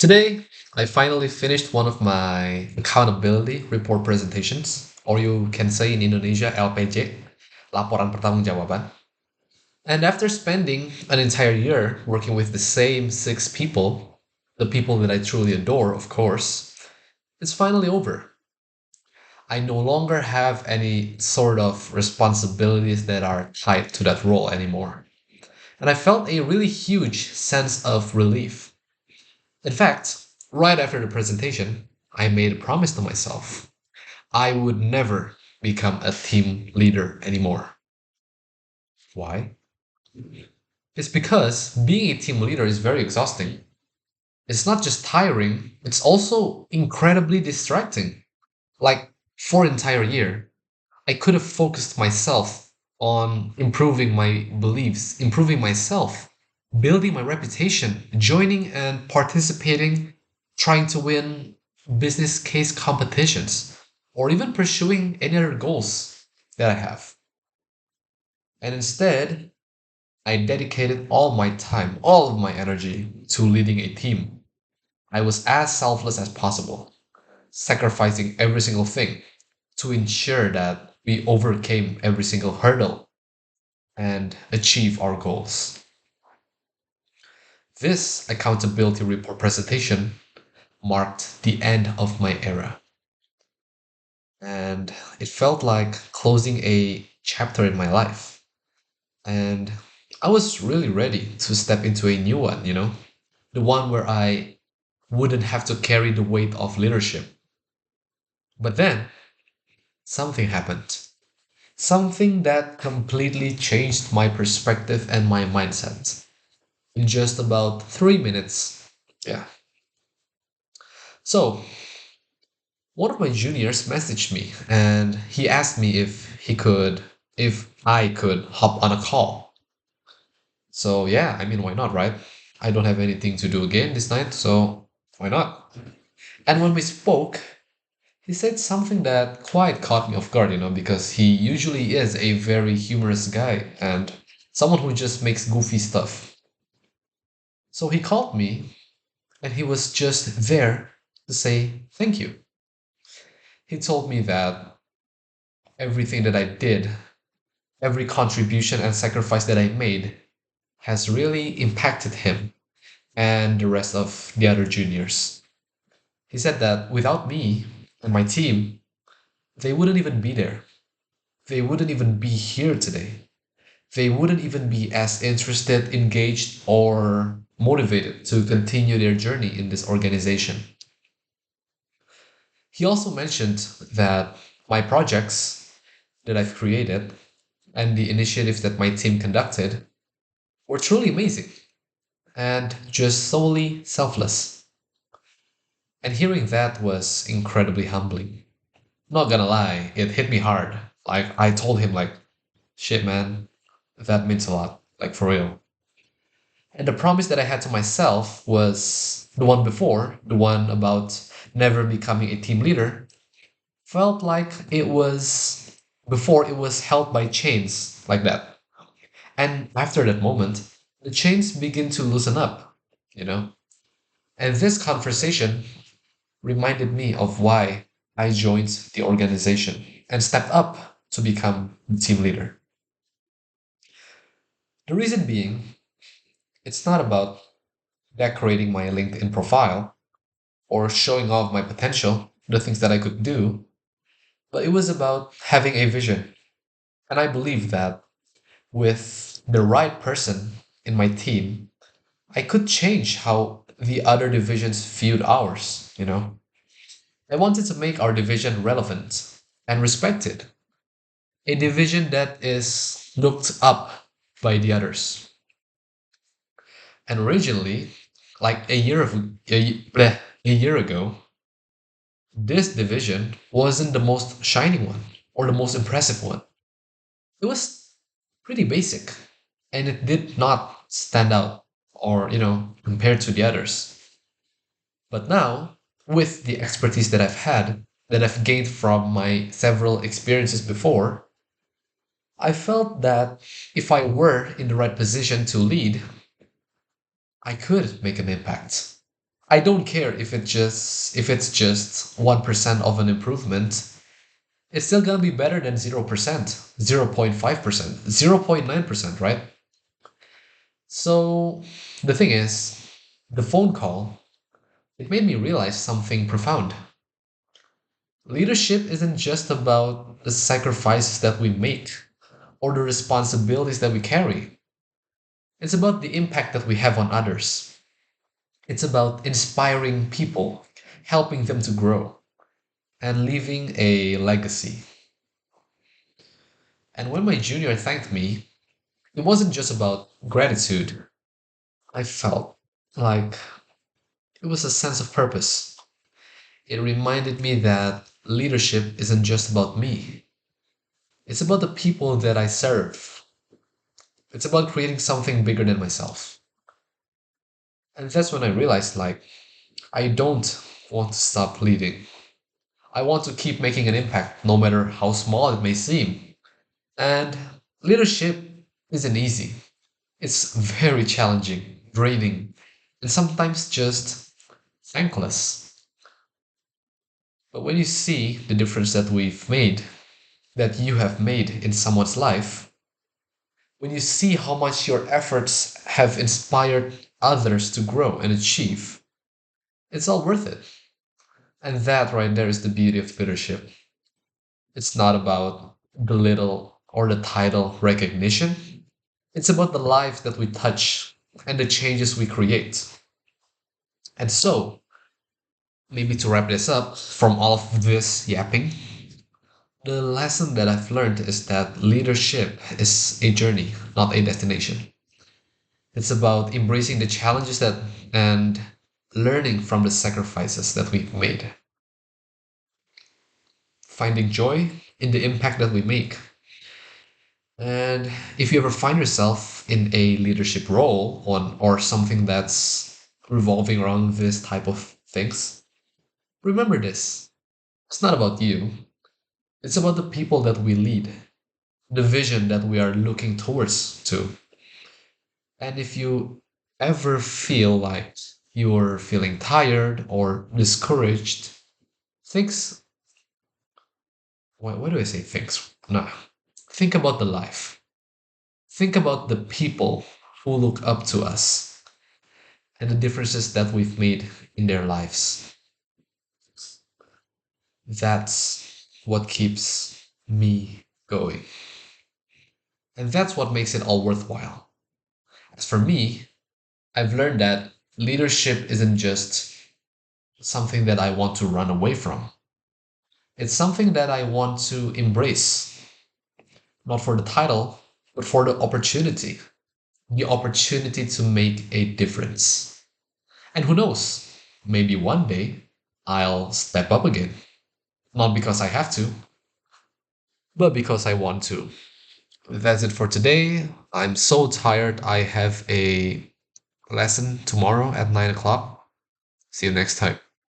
Today, I finally finished one of my accountability report presentations, or you can say in Indonesia LPJ, laporan pertanggungjawaban. And after spending an entire year working with the same six people, the people that I truly adore, of course, it's finally over. I no longer have any sort of responsibilities that are tied to that role anymore. And I felt a really huge sense of relief. In fact, right after the presentation, I made a promise to myself. I would never become a team leader anymore. Why? It's because being a team leader is very exhausting. It's not just tiring, it's also incredibly distracting. Like for an entire year, I could have focused myself on improving my beliefs, improving myself, building my reputation, joining and participating, trying to win business case competitions, or even pursuing any other goals that I have. And instead, I dedicated all my time, all of my energy to leading a team. I was as selfless as possible, sacrificing every single thing to ensure that we overcame every single hurdle and achieve our goals. This accountability report presentation marked the end of my era, and it felt like closing a chapter in my life. And I was really ready to step into a new one, the one where I wouldn't have to carry the weight of leadership. But then something happened. Something that completely changed my perspective and my mindset in just about 3 minutes. Yeah. So, one of my juniors messaged me and he asked me if I could hop on a call. So, yeah, I mean, why not, right? I don't have anything to do again this night, so why not? And when we spoke, he said something that quite caught me off guard, because he usually is a very humorous guy and someone who just makes goofy stuff. So he called me and he was just there to say thank you. He told me that everything that I did, every contribution and sacrifice that I made has really impacted him and the rest of the other juniors. He said that without me and my team, they wouldn't even be there. They wouldn't even be here today. They wouldn't even be as interested, engaged, or motivated to continue their journey in this organization. He also mentioned that my projects that I've created and the initiatives that my team conducted were truly amazing and just solely selfless. And hearing that was incredibly humbling. Not gonna lie, it hit me hard. Like I told him like, shit man, that means a lot. Like for real. And the promise that I had to myself was the one before, the one about never becoming a team leader, felt like it was before it was held by chains like that. And after that moment, the chains begin to loosen up, you know? And this conversation reminded me of why I joined the organization and stepped up to become the team leader. The reason being, it's not about decorating my LinkedIn profile or showing off my potential, the things that I could do, but it was about having a vision. And I believe that with the right person in my team, I could change how the other divisions viewed ours. I wanted to make our division relevant and respected, a division that is looked up by the others. And originally, like a year ago, this division wasn't the most shining one or the most impressive one. It was pretty basic and it did not stand out or, compared to the others. But now, with the expertise that I've had, that I've gained from my several experiences before, I felt that if I were in the right position to lead, I could make an impact. I don't care if it's just 1% of an improvement. It's still gonna be better than 0%, 0.5%, 0.9%, right? So the thing is, the phone call, it made me realize something profound. Leadership isn't just about the sacrifices that we make or the responsibilities that we carry. It's about the impact that we have on others. It's about inspiring people, helping them to grow, and leaving a legacy. And when my junior thanked me, it wasn't just about gratitude. I felt like it was a sense of purpose. It reminded me that leadership isn't just about me, it's about the people that I serve. It's about creating something bigger than myself. And that's when I realized I don't want to stop leading. I want to keep making an impact, no matter how small it may seem. And leadership isn't easy, it's very challenging, draining, and sometimes just thankless. But when you see the difference that we've made, that you have made in someone's life, when you see how much your efforts have inspired others to grow and achieve, it's all worth it. And that right there is the beauty of leadership. It's not about the little or the title recognition, it's about the lives that we touch and the changes we create. And so, maybe to wrap this up from all of this yapping, the lesson that I've learned is that leadership is a journey, not a destination. It's about embracing the challenges that and learning from the sacrifices that we've made, finding joy in the impact that we make. And if you ever find yourself in a leadership role on or something that's revolving around this type of things, remember this. It's not about you. It's about the people that we lead, the vision that we are looking towards to. And if you ever feel like you're feeling tired or discouraged, things, why do I say things? No. Think about the life. Think about the people who look up to us and the differences that we've made in their lives. That's what keeps me going. And that's what makes it all worthwhile. As for me, I've learned that leadership isn't just something that I want to run away from. It's something that I want to embrace, not for the title, but for the opportunity to make a difference. And who knows, maybe one day I'll step up again, not because I have to, but because I want to. That's it for today. I'm so tired. I have a lesson tomorrow at 9 o'clock. See you next time.